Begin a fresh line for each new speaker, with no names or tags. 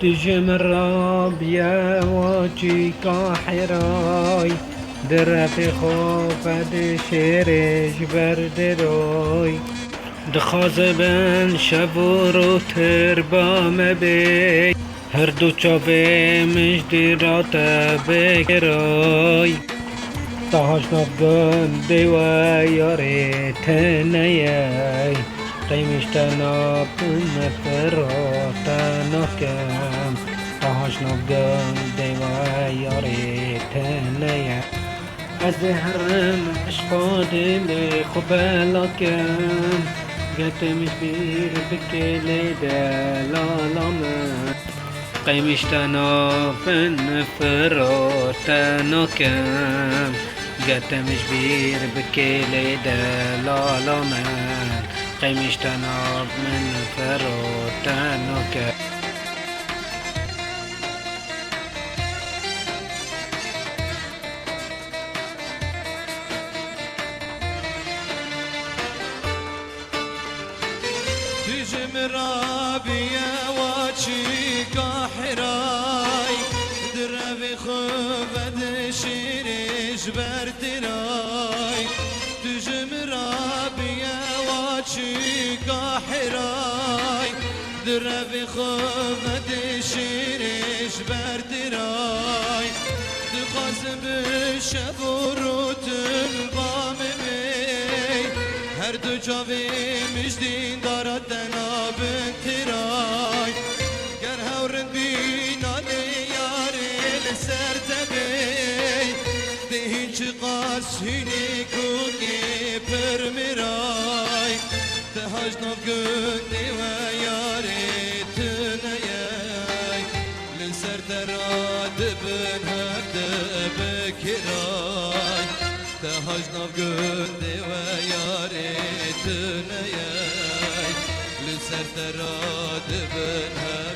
تجم الرابية واجي كاحراي درب خوفد شيرش بردروي دخازبن شبورو تربا مبي هر دو چاوه مجدیرات بگرای تاهاش نفگن دیوه یاری تنیی قیمشتنا بن فرات نکم تاهاش نفگن دیوه یاری تنیی از هرم اشقادی لخبلکم قتمش بیر بکلی دلالامن قيمشتنا فن فراتنا كم قتمش بير بكيلي دلالمان قيمشتنا من فراتنا كم
تجم رابية واتشي كاحراي دربي خفد شيريش بردراي تجم رابية واتشي كاحراي دربي خفد شيريش بردراي دخازم الشبورو تلبامي هر دو جاوی مجدین دارد دنا بنترای گر هورن بینانی یاری لسر تبی دهین چی قاسینی کوکی پر میرای تهاج ناف گندی و یاری تنیای لسر تراد بن هر دبکرای تهاج ناف گندی و یاری تنیای لسر تراد بن هر